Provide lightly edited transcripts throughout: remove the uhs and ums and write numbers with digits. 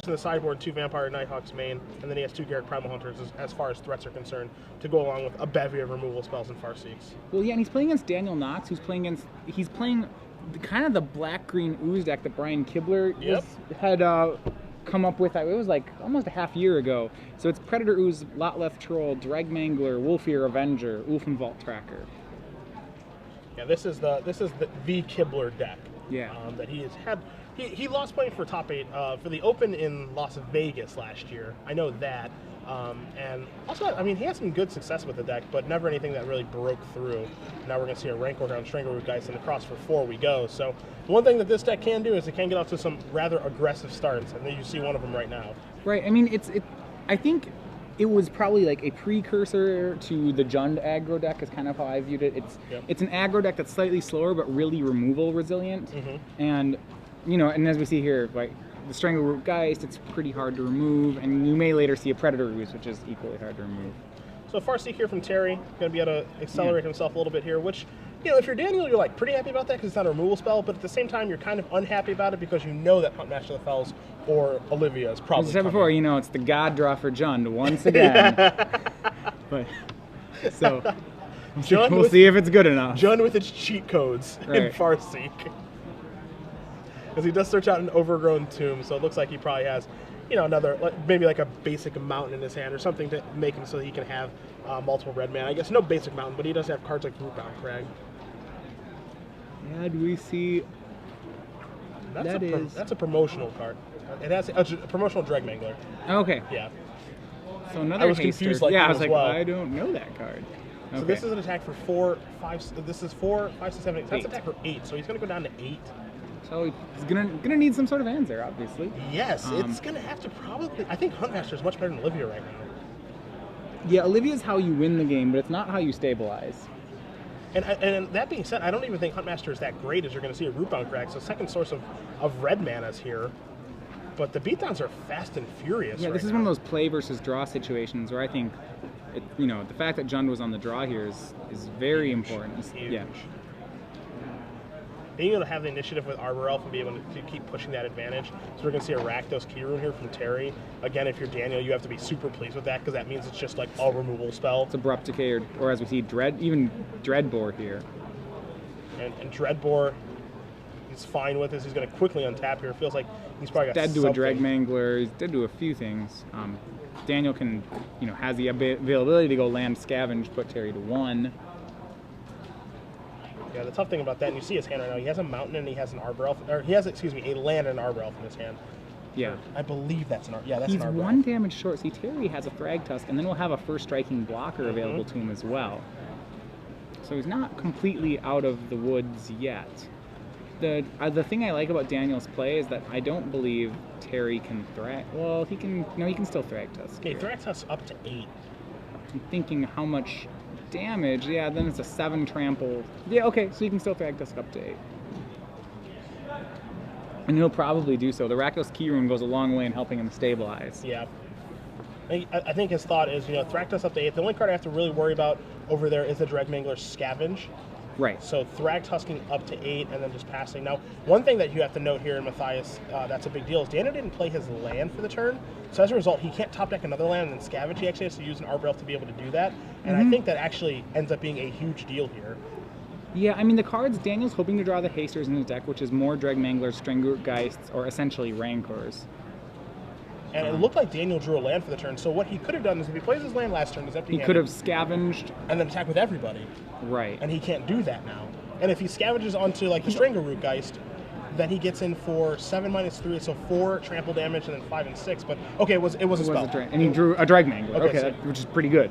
in the sideboard, 2 Vampire Nighthawks main, and then he has 2 Garrett Primal Hunters as far as threats are concerned, to go along with a bevy of removal spells and Farseeks. Well, yeah, and he's playing against Daniel Knox, he's playing kind of the black-green ooze deck that Brian Kibler had come up with. It was like almost a half year ago. So it's Predator Ooze, Lotleth Troll, Dragmangler, Wolfear Avenger, Ulfenvault Tracker. Yeah, this is the Kibler deck. Yeah. That he has had. He lost playing for top 8 for the Open in Las Vegas last year. I know that. And also, I mean, he had some good success with the deck, but never anything that really broke through. Now we're going to see a Rancor on Strangleroot Geist, and across for 4 we go. So the one thing that this deck can do is it can get off to some rather aggressive starts, and then you see one of them right now. Right. I mean, I think it was probably like a precursor to the Jund aggro deck is kind of how I viewed it. It's an aggro deck that's slightly slower but really removal resilient. And, you know, and as we see here, like the Strangleroot Geist, it's pretty hard to remove, and you may later see a Predator Ooze, which is equally hard to remove. So Farseek here from Terry, going to be able to accelerate himself a little bit here, which, you know, if you're Daniel, you're like pretty happy about that because it's not a removal spell, but at the same time, you're kind of unhappy about it because you know that Huntmaster of the Fells or Olivia is probably As I said before, you know, it's the God draw for Jund once again. But, so, we'll see if it's good enough. Jund with its cheat codes in Farseek. Because he does search out an overgrown tomb, so it looks like he probably has, you know, another, maybe like a basic mountain in his hand or something to make him so that he can have multiple red mana. I guess no basic mountain, but he does have cards like Rootbound Crag. Yeah, do we see? That's a promotional card. It has a promotional Dragmangler. Okay. Yeah. So another I was haster. confused like I was like, well. I don't know that card. So this is an attack for 4, 5. This is 4, 5, 6, 7, 8. That's an attack for 8. So he's going to go down to 8. So he's gonna need some sort of answer, obviously. Yes, it's gonna have to probably. I think Huntmaster is much better than Olivia right now. Yeah, Olivia's how you win the game, but it's not how you stabilize. And that being said, I don't even think Huntmaster is that great as you're going to see a Rootbound Crag. So second source of red mana's here. But the beatdowns are fast and furious. Yeah, this is one of those play versus draw situations where I think, you know, the fact that Jund was on the draw here is very important. It's huge. Yeah. Being able to have the initiative with Arbor Elf and be able to keep pushing that advantage. So we're going to see a Rakdos Keyrune here from Terry. Again, if you're Daniel, you have to be super pleased with that because that means it's just like a removal spell. It's Abrupt Decay, or as we see, even Dreadbore here. And Dreadbore, he's fine with this. He's going to quickly untap here. It feels like he's probably got dead to something. a Dragmangler. He's dead to a few things. Daniel can, you know, has the availability to go land Scavenge, put Terry to 1. Yeah, the tough thing about that, and you see his hand right now, he has a mountain and he has an Arbor Elf, or he has, a land and an Arbor Elf in his hand. Yeah. I believe that's an Arbor, yeah, that's He's an Arbor one Elf. damage short. See, Terry has a Thragtusk, and then we'll have a first striking blocker available to him as well. So he's not completely out of the woods yet. The thing I like about Daniel's play is that I don't believe Terry can well, he can still Thragtusk. Okay, Thragtusk up to 8. I'm thinking how much damage. Yeah, then it's a 7 trample. Yeah, okay, so you can still Thragtusk up to 8. And he'll probably do so. The Rakdos Keyrune goes a long way in helping him stabilize. Yeah. I think his thought is, you know, Thragtusk up to 8. The only card I have to really worry about over there is the Dragmangler Scavenge. Right. So Thragtusking up to 8 and then just passing. Now, one thing that you have to note here in Matthias, that's a big deal, is Daniel didn't play his land for the turn. So as a result, he can't top deck another land and then Scavenge. He actually has to use an Arbor Elf to be able to do that. And I think that actually ends up being a huge deal here. Yeah, I mean, the cards, Daniel's hoping to draw the hasters in his deck, which is more Dragmanglers, Strangleroot Geists, or essentially Rancors. And it looked like Daniel drew a land for the turn, so what he could have done is if he plays his land last turn, he's empty-handed. He could have scavenged. And then attack with everybody. Right. And he can't do that now. And if he scavenges onto like the Strangleroot Geist, then he gets in for 7 - 3, so 4 trample damage and then 5 and 6. But okay, it was a spell. And he drew a Dragmangler. Okay, so which is pretty good.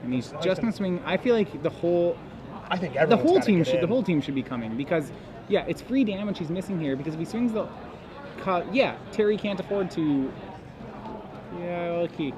And he's just gonna swing. I feel like the whole team should be coming because yeah, it's free damage he's missing here because if he swings the Terry can't afford to. Yeah, well, he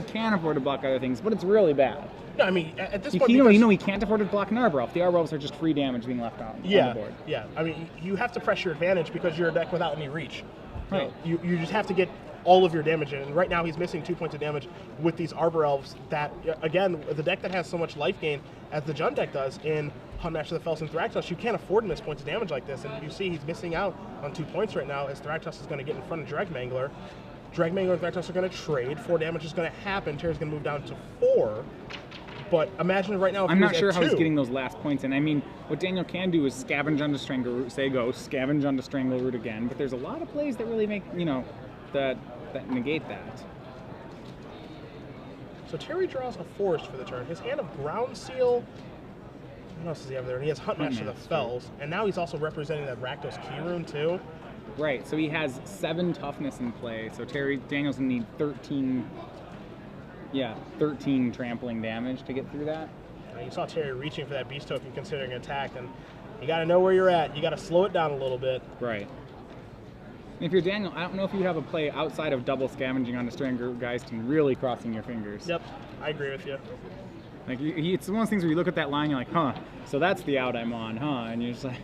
can afford to block other things, but it's really bad. No, I mean at this point, he can't afford to block an Arbor Elf. The Arbor Elves are just free damage being left on the board. Yeah, I mean you have to press your advantage because you're a deck without any reach. Right. You just have to get all of your damage in, and right now he's missing 2 points of damage with these Arbor Elves. That again, the deck that has so much life gain as the Jund deck does in Hunt Master of the Fells and Thraktos, you can't afford to miss points of damage like this, and you see he's missing out on 2 points right now as Thraktos is going to get in front of Dragmangler. Dragmangler and Thraktos are going to trade. 4 damage is going to happen. Terry's going to move down to 4. But imagine right now if I'm he not was sure at how he's 2. getting those last points in. I mean, what Daniel can do is scavenge onto Strangleroot, say go, scavenge onto Strangleroot again, but there's a lot of plays that really make, that negate that. So Terry draws a forest for the turn. His hand of Ground Seal. What else does he have there? And he has Hunt Master of the Fells. And now he's also representing that Rakdos Key Rune too. Right, so he has 7 toughness in play. So Daniel's gonna need 13 trampling damage to get through that. You saw Terry reaching for that beast token considering an attack, and you got to know where you're at. You got to slow it down a little bit. Right. And if you're Daniel, I don't know if you have a play outside of double scavenging on a Strangleroot Geist and really crossing your fingers. Yep, I agree with you. Like it's one of those things where you look at that line, you're like, huh, so that's the out I'm on, huh? And you're just like,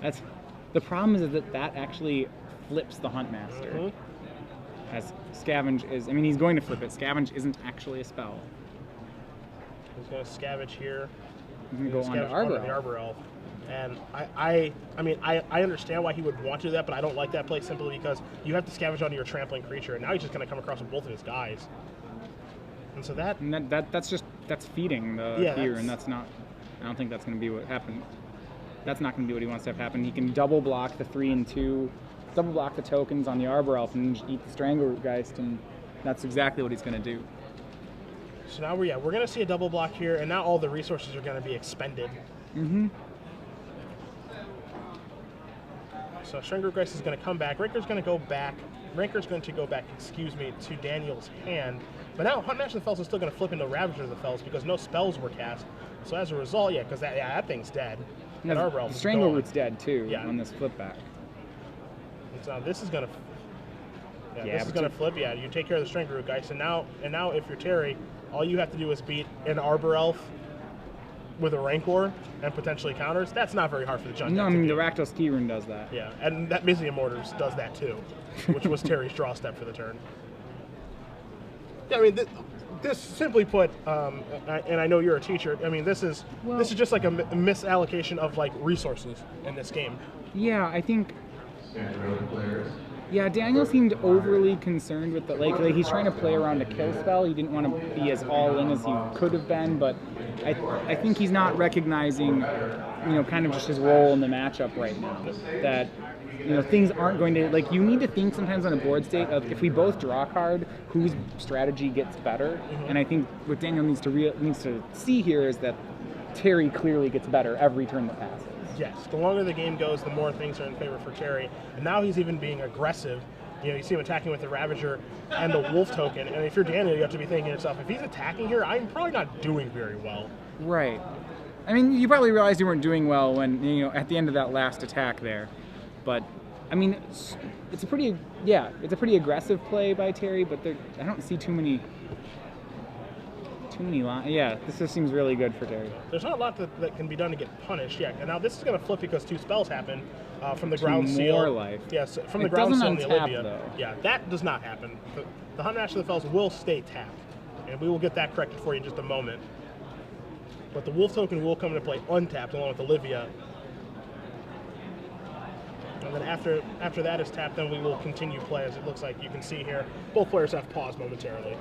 that's the problem is that actually flips the Hunt Master. Mm-hmm. As Scavenge is, I mean, he's going to flip it. Scavenge isn't actually a spell. He's going to scavenge here. He's going to go on to Arbor Elf. The Arbor Elf. And I understand why he would want to do that, but I don't like that play simply because you have to scavenge onto your trampling creature, and now he's just going to come across with both of his guys. And so that's feeding the fear, and that's not. I don't think that's going to be what happened. That's not going to be what he wants to have happen. He can double block the 3 and 2, double block the tokens on the Arbor Elf, and eat the Strangleroot Geist, and that's exactly what he's going to do. So now we're going to see a double block here, and now all the resources are going to be expended. Mm-hmm. So Strangleroot Geist is going to come back. Ranker's going to go back. To Daniel's hand. But now Hunt Master of the Fells is still going to flip into Ravager of the Fells because no spells were cast. So as a result, because that thing's dead. That Arbor Elf is gone. Strangleroot's dead too on this flip back. And so this is going to. This is going to flip. Yeah, you take care of the Strangleroot Geist, and now if you're Terry, all you have to do is beat an Arbor Elf with a Rancor and potentially counters. That's not very hard for the Jund. No, I mean the Rakdos Key Rune does that. Yeah, and that Mizzium Mortars does that too, which was Terry's draw step for the turn. Yeah, I mean this simply put, and I know you're a teacher. I mean this is just like a misallocation of like resources in this game. Yeah, I think. Yeah, Daniel seemed overly concerned with the like he's trying to play around a kill spell. He didn't want to be as all in as he could have been, but I think he's not recognizing, kind of just his role in the matchup right now. That things aren't going to you need to think sometimes on a board state of if we both draw a card, whose strategy gets better. Mm-hmm. And I think what Daniel needs to see here is that Terry clearly gets better every turn that passes. Yes, the longer the game goes, the more things are in favor for Terry. And now he's even being aggressive. You see him attacking with the Ravager and the Wolf token. And if you're Daniel, you have to be thinking to yourself, if he's attacking here, I'm probably not doing very well. Right. I mean, you probably realized you weren't doing well when, at the end of that last attack there. But, I mean, it's a pretty aggressive play by Terry, but I don't see too many lines. Yeah, this just seems really good for Terry. There's not a lot that can be done to get punished. Yeah, and now this is going to flip because 2 spells happen from the Ground Seal. More life. Yes, from the Ground Seal and the Olivia. Though. Yeah, that does not happen. The Hunt Master of the Fells will stay tapped, and we will get that corrected for you in just a moment. But the Wolf token will come into play untapped along with Olivia. And then after that is tapped, then we will continue play, as it looks like you can see here. Both players have paused momentarily.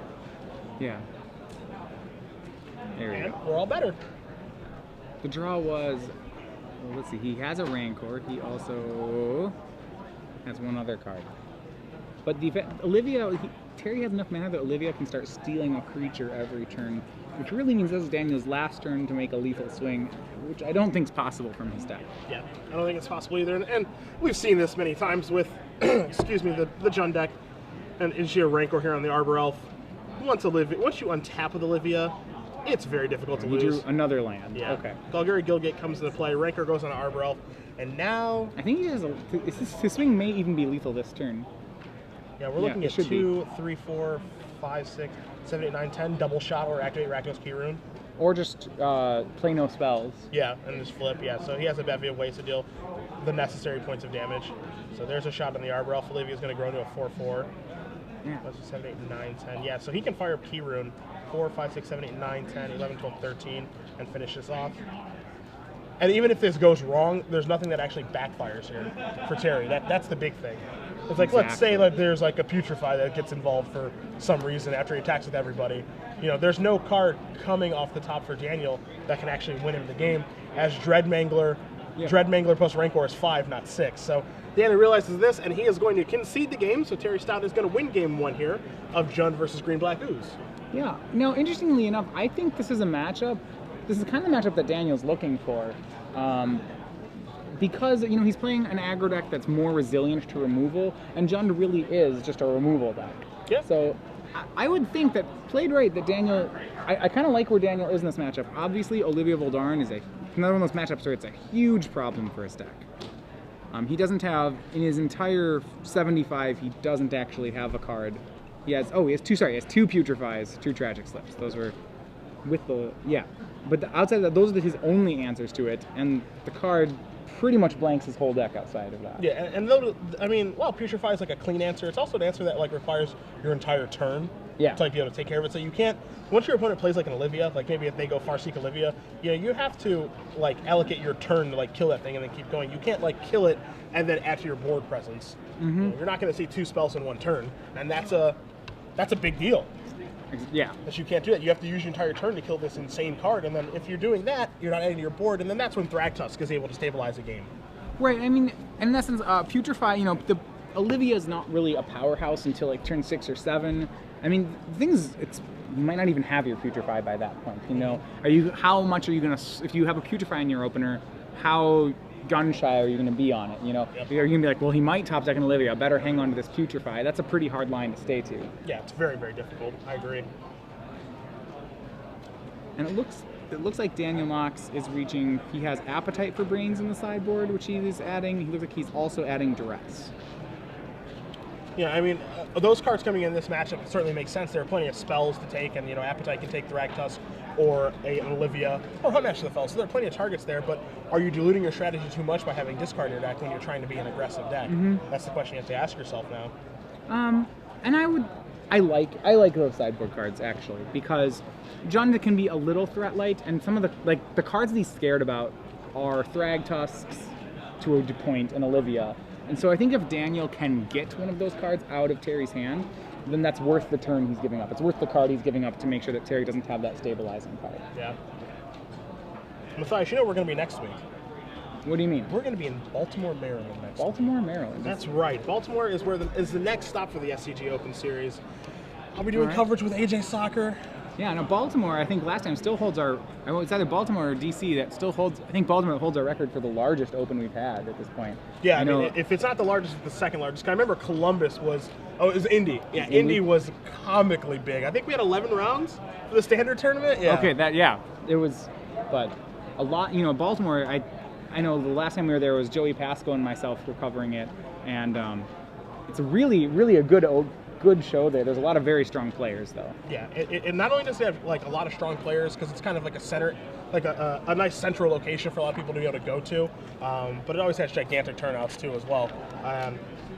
Yeah. There we go. We're all better. The draw was, let's see, he has a Rancor. He also has one other card. But Terry has enough mana that Olivia can start stealing a creature every turn, which really means this is Daniel's last turn to make a lethal swing, which I don't think is possible from his deck. Yeah, I don't think it's possible either. And we've seen this many times with, the Jund deck, and she a Rancor here on the Arbor Elf. Once you untap with Olivia, it's very difficult to lose. Drew another land. Yeah. Okay. Golgari Gilgate comes into play. Rancor goes on Arbor Elf, and now I think he has his swing may even be lethal this turn. Yeah, we're looking at 2, 3, 4, 5, 6, 7, 8, 9, 10 double shot or activate Rakdos Key Rune. Or just play no spells. Yeah, and just flip. Yeah, so he has a bevy of ways to deal the necessary points of damage. So there's a shot on the Arbor Elf. Olivia's going to grow into a 4/4. Yeah. That's 7, 8, 9, 10. Yeah, so he can fire Key Rune 4, 5, 6, 7, 8, 9, 10, 11, 12, 13, and finish this off. And even if this goes wrong, there's nothing that actually backfires here for Terry. That's the big thing. It's like, let's say that there's like a Putrefy that gets involved for some reason after he attacks with everybody. You know, there's no card coming off the top for Daniel that can actually win him the game, as Dreadmangler plus Rancor is 5, not 6. So Daniel realizes this, and he is going to concede the game, so Terry Stoute is going to win game 1 here of Jund versus Green-Black Ooze. Yeah. Now, interestingly enough, I think this is a matchup. This is kind of the matchup that Daniel's looking for. Because, you know, he's playing an aggro deck that's more resilient to removal, and Jund really is just a removal deck. Yeah. So I would think that, played right, that Daniel... I kind of like where Daniel is in this matchup. Obviously, Olivia Voldaren is another one of those matchups where it's a huge problem for his deck. He doesn't have, in his entire 75, he doesn't actually have a card. He has two Putrefys, 2 Tragic Slips. Those were with the, But outside of that, those are his only answers to it, and the card pretty much blanks his whole deck outside of that. Yeah, and though, I mean, while Putrefy is like a clean answer, it's also an answer that like requires your entire turn to like be able to take care of it. So you can't, once your opponent plays like an Olivia, like maybe if they go Farseek Olivia, you know, you have to like allocate your turn to like kill that thing and then keep going. You can't like kill it and then add to your board presence. You know, you're not going to see 2 spells in 1 turn, and that's a big deal. Yeah. That you can't do that. You have to use your entire turn to kill this insane card, and then if you're doing that, you're not adding to your board, and then that's when Thragtusk is able to stabilize the game. Right. I mean, in essence, Putrefy, you know, the Olivia is not really a powerhouse until like turn 6 or 7. I mean, the thing is, you might not even have your Putrefy by that point. You know, how much are you gonna, if you have a Putrefy in your opener, how gun shy are you going to be on it? You know, are you going to be like, well, he might top deck an Olivia, I better hang on to this Putrefy? That's a pretty hard line to stay to. Yeah, it's very, very difficult. I agree. And it looks like Daniel Knox is reaching. He has Appetite for Brains in the sideboard, which he is adding. He looks like he's also adding Duress. Yeah, I mean, those cards coming in this matchup certainly make sense. There are plenty of spells to take, and, you know, Appetite can take Thragtusk or an Olivia or Huntmaster the Fell, so there are plenty of targets there, but are you diluting your strategy too much by having discard in your deck when you're trying to be an aggressive deck? That's the question you have to ask yourself now. And I like those sideboard cards, actually, because Jund can be a little threat light, and some of the cards that he's scared about are Thragtusks to a point and Olivia. And so I think if Daniel can get one of those cards out of Terry's hand, then that's worth the turn he's giving up. It's worth the card he's giving up to make sure that Terry doesn't have that stabilizing card. Yeah. Matthias, you know where we're going to be next week? What do you mean? We're going to be in Baltimore, Maryland next week. Baltimore, Maryland. That's right. Baltimore is where is the next stop for the SCG Open Series. I'll be doing coverage with AJ Soccer. Yeah, now Baltimore, I think last time still holds our, it's either Baltimore or DC that still holds, I think Baltimore holds our record for the largest open we've had at this point. Yeah, I mean, if it's not the largest, it's the second largest. I remember Columbus was, it was Indy. Yeah, Indy was comically big. I think we had 11 rounds for the standard tournament. Yeah. Okay, it was, but a lot, you know, Baltimore, I know the last time we were there was Joey Pasco and myself were covering it, and it's really, really a good show there. There's a lot of very strong players, though. Yeah, it not only does it have like a lot of strong players because it's kind of like a center, like a nice central location for a lot of people to be able to go to, but it always has gigantic turnouts too as well.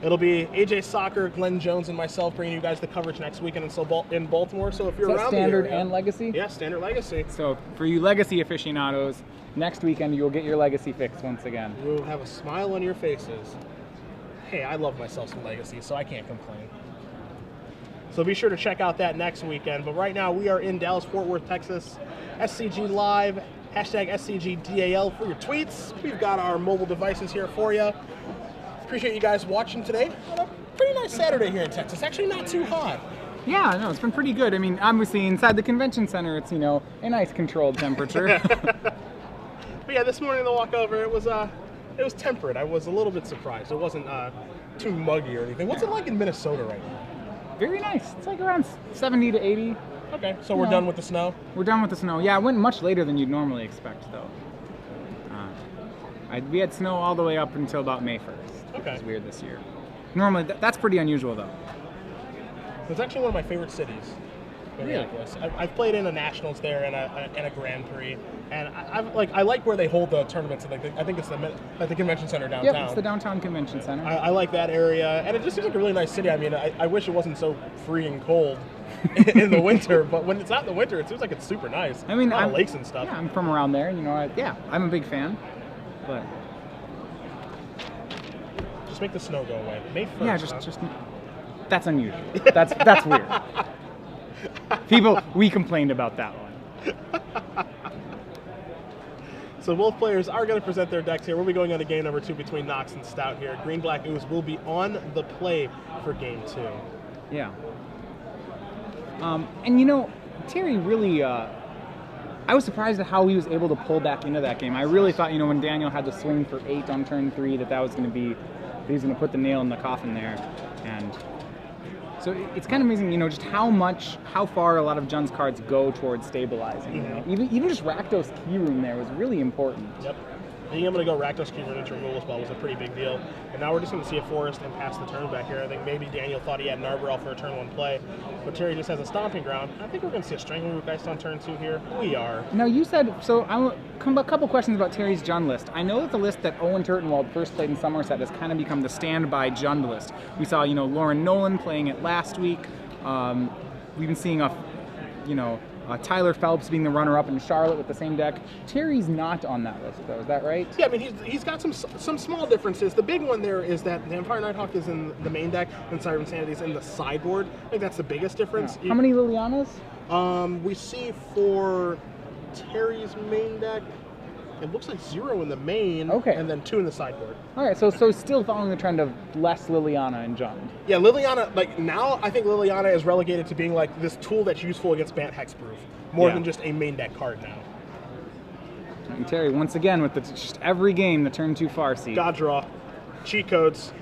It'll be AJ Soccer, Glenn Jones, and myself bringing you guys the coverage next weekend in Baltimore. So if you're around Standard the area, and Legacy? Yeah, Standard Legacy. So for you Legacy aficionados, next weekend you'll get your Legacy fix once again. You'll have a smile on your faces. Hey, I love myself some Legacy, so I can't complain. So be sure to check out that next weekend. But right now we are in Dallas, Fort Worth, Texas. SCG Live, hashtag SCGDAL for your tweets. We've got our mobile devices here for you. Appreciate you guys watching today on a pretty nice Saturday here in Texas. Actually not too hot. Yeah, no, it's been pretty good. I mean, obviously inside the convention center, it's, you know, a nice controlled temperature. But yeah, this morning the walkover, it was temperate. I was a little bit surprised. It wasn't too muggy or anything. What's it like in Minnesota right now? Very nice. It's like around 70 to 80. Okay, so we're done with the snow? We're done with the snow. Yeah, it went much later than you'd normally expect, though. We had snow all the way up until about May 1st. Okay. Which is weird this year. Normally, that's pretty unusual, though. It's actually one of my favorite cities. Minneapolis. I've played in a Nationals there and a Grand Prix, and I like where they hold the tournaments. I think it's the convention center downtown. Yep, it's the downtown convention center. I like that area, and it just seems like a really nice city. I mean, I wish it wasn't so freezing cold in the winter, but when it's not in the winter, it seems like it's super nice. I mean, a lot of lakes and stuff. Yeah, I'm from around there. You know, I'm a big fan, but just make the snow go away. May 1st. Yeah, just that's unusual. That's weird. We complained about that one. So both players are going to present their decks here. We'll be going on to game number 2 between Knox and Stoute here. Green Black Ooze will be on the play for game 2. Yeah. And you know, Terry really, I was surprised at how he was able to pull back into that game. I really thought, you know, when Daniel had to swing for 8 on turn 3, that was going to be, he was going to put the nail in the coffin there. And so it's kind of amazing, you know, just how far a lot of Jun's cards go towards stabilizing. You know? Even just Rakdos Key Room there was really important. Yep. Being able to go Rakdos Key Room into removal spell was a pretty big deal. And now we're just going to see a Forest and pass the turn back here. I think maybe Daniel thought he had an Arborel for a turn 1 play, but Terry just has a Stomping Ground. I think we're going to see a Strangling Root Geist on turn 2 here. We are. Now you said, so a couple questions about Terry's Jund list. I know that the list that Owen Turtenwald first played in Somerset has kind of become the standby Jund list. We saw, you know, Lauren Nolan playing it last week. We've been seeing Tyler Phelps being the runner-up in Charlotte with the same deck. Terry's not on that list, though. Is that right? Yeah, I mean, he's got some small differences. The big one there is that Vampire Nighthawk is in the main deck and Siren Sanity is in the sideboard. I think that's the biggest difference. Yeah. How many Lilianas? We see for Terry's main deck, it looks like 0 in the main, and then 2 in the sideboard. All right, so still following the trend of less Liliana and Jund. Yeah, Liliana, like now I think Liliana is relegated to being like this tool that's useful against Bant Hexproof, more than just a main deck card now. And Terry, once again, with just every game, the turn 2 Farseed. God draw, cheat codes.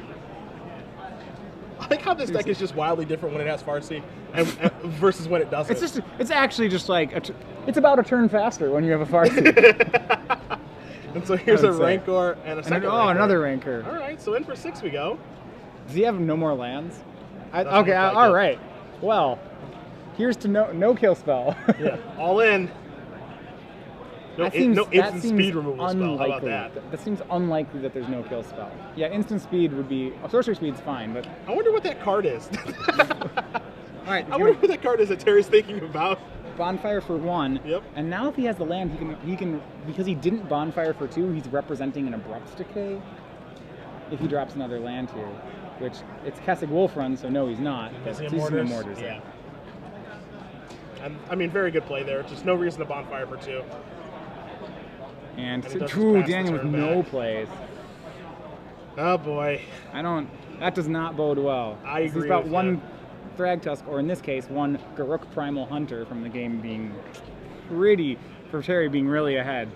I like how this deck is just wildly different when it has Farseed and versus when it doesn't. It's actually just like, it's about a turn faster when you have a Farseed. And so here's a Rancor and a second Rancor. Another Rancor. All right, so in for 6 we go. Does he have no more lands? All right. Well, here's to no kill spell. Yeah, all in. No instant speed removal spell. How about that? That seems unlikely that there's no kill spell. Yeah, instant speed would be... sorcery speed's fine, but... I wonder what that card is. All right. I wonder what that card is that Terry's thinking about. Bonfire for 1. Yep. And now if he has the land, he can because he didn't Bonfire for 2, he's representing an Abrupt Decay. If he drops another land here, which it's Kessig Wolf Run, so no, he's not. He's Mortars. Yeah. And I mean, very good play there. Just no reason to Bonfire for 2. And Daniel with no plays. Oh boy. That does not bode well. I agree. He's about with one Thragtusk, or in this case, one Garruk Primal Hunter from the game being for Terry being really ahead.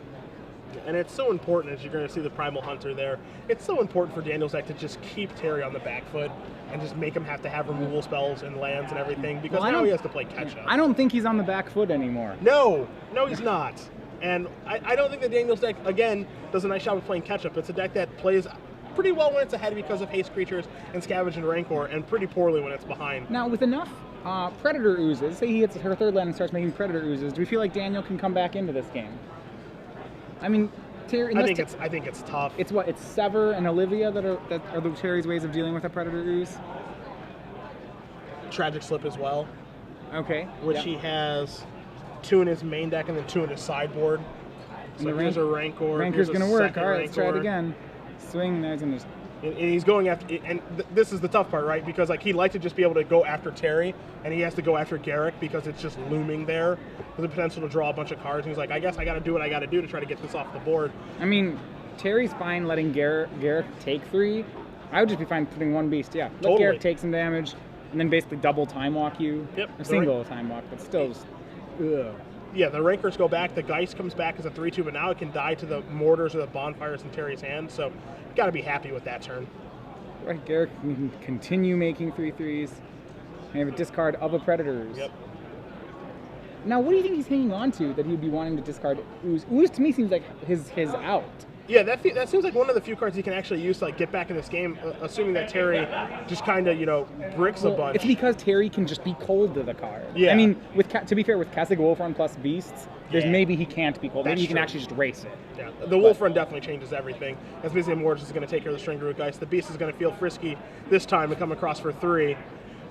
And it's so important, as you're going to see the Primal Hunter there, it's so important for Daniel's deck to just keep Terry on the back foot and just make him have to have removal spells and lands and everything, because now he has to play catch-up. I don't think he's on the back foot anymore. No, he's not. And I don't think that Daniel's deck, again, does a nice job of playing catch-up. It's a deck that plays pretty well when it's ahead because of haste creatures and Scavenge and Rancor, and pretty poorly when it's behind. Now, with enough Predator Oozes, say he hits her 3rd land and starts making Predator Oozes, do we feel like Daniel can come back into this game? I mean, Terry... I think it's tough. It's Sever and Olivia that are the Terry's ways of dealing with a Predator Ooze? Tragic Slip as well. Okay. Which he has 2 in his main deck and then 2 in his sideboard. So here's a Rancor. Rancor's going to work. All right, let's try it again. Swing, there's an... And he's going after, and this is the tough part, right? Because like he'd like to just be able to go after Terry, and he has to go after Garruk because it's just looming there. There's the potential to draw a bunch of cards. And he's like, I guess I got to do what I got to do to try to get this off the board. I mean, Terry's fine letting Garruk take 3. I would just be fine putting 1 beast. Yeah, let Garruk take some damage, and then basically double time walk you. Yep. Or single time walk, but still just. Ugh. Yeah, the Rancors go back. The Geist comes back as a 3/2, but now it can die to the Mortars or the Bonfires in Terry's hand. So, got to be happy with that turn. Right, Garruk can continue making 3/3s. And have a discard of a Predators. Yep. Now, what do you think he's hanging on to that he would be wanting to discard Ooze? Ooze to me seems like his out. Yeah, that seems like one of the few cards he can actually use to like get back in this game, assuming that Terry just kind of bricks a bunch. It's because Terry can just be cold to the card. Yeah. I mean, to be fair, with Castle Wolfron plus Beasts, there's maybe he can't be cold. Maybe That's he can true. actually just race it. Yeah, the Wolf Run definitely changes everything. As basically Mortis is going to take care of the String Root Geist. The Beast is going to feel frisky this time and come across for 3.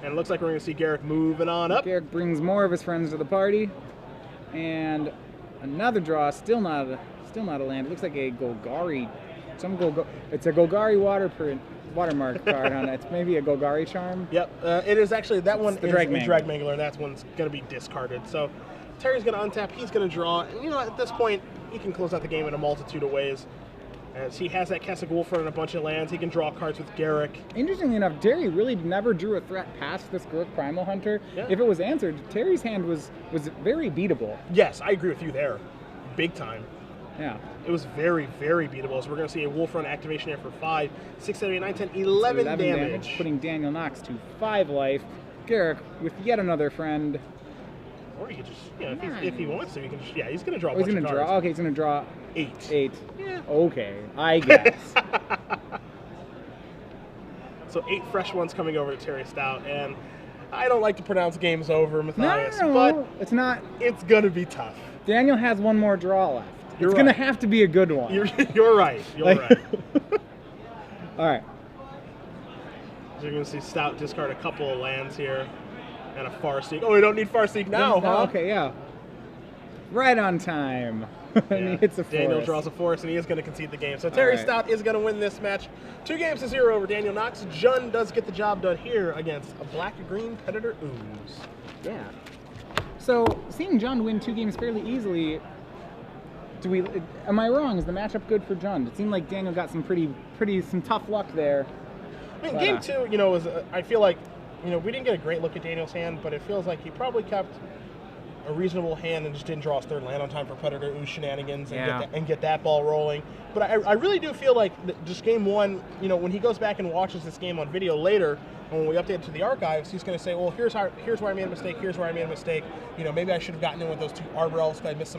And it looks like we're going to see Garrick moving on up. Garrick brings more of his friends to the party, and another draw. Still not a land. It looks like a Golgari. It's a Golgari watermark card on it. It's maybe a Golgari charm. Yep, it is actually, that one the is Drag a Mangler. Drag Mangler, and that one's going to be discarded. So Terry's going to untap, he's going to draw, and at this point, he can close out the game in a multitude of ways. As he has that Castle Wolfron and a bunch of lands, he can draw cards with Garrick. Interestingly enough, Terry really never drew a threat past this Garrick Primal Hunter. Yeah. If it was answered, Terry's hand was very beatable. Yes, I agree with you there. Big time. Yeah. It was very, very beatable. So we're going to see a Wolf Run activation here for 5, 6, 7, 8, 9, 10, 11 damage. Putting Daniel Knox to 5 life. Garrick with yet another friend. Or he could just, if he wants to, he can just, he's going to draw a He's bunch going of to cards. draw. Okay, he's going to draw 8. 8. Yeah. Okay, I guess. So 8 fresh ones coming over to Terry Stoute, and I don't like to pronounce games over, Matthias, No, but it's not. it's going to be tough. Daniel has one more draw left. You're It's going to right. have to be a good one. You're right. You're right. All right. So you're going to see Stoute discard a couple of lands here, and a Farseek. Oh, we don't need Farseek now, huh? Okay, yeah. Right on time. And he hits a Daniel forest. draws a forest, and he is going to concede the game. So Terry right. Stoute is going to win this match. 2-0 over Daniel Knox. Jun does get the job done here against a black-green Predator Ooze. Yeah. So, seeing John win 2 games fairly easily, am I wrong? Is the matchup good for John? It seemed like Daniel got some some tough luck there. I mean, But, game 2, was I feel like, we didn't get a great look at Daniel's hand, but it feels like he probably kept a reasonable hand and just didn't draw his 3rd land on time for Predator Ooze shenanigans and get that ball rolling. But I really do feel like just game 1, when he goes back and watches this game on video later, and when we update it to the archives, he's going to say, well, here's where I made a mistake, here's where I made a mistake. Maybe I should have gotten in with those 2 Arbor Elves because I missed some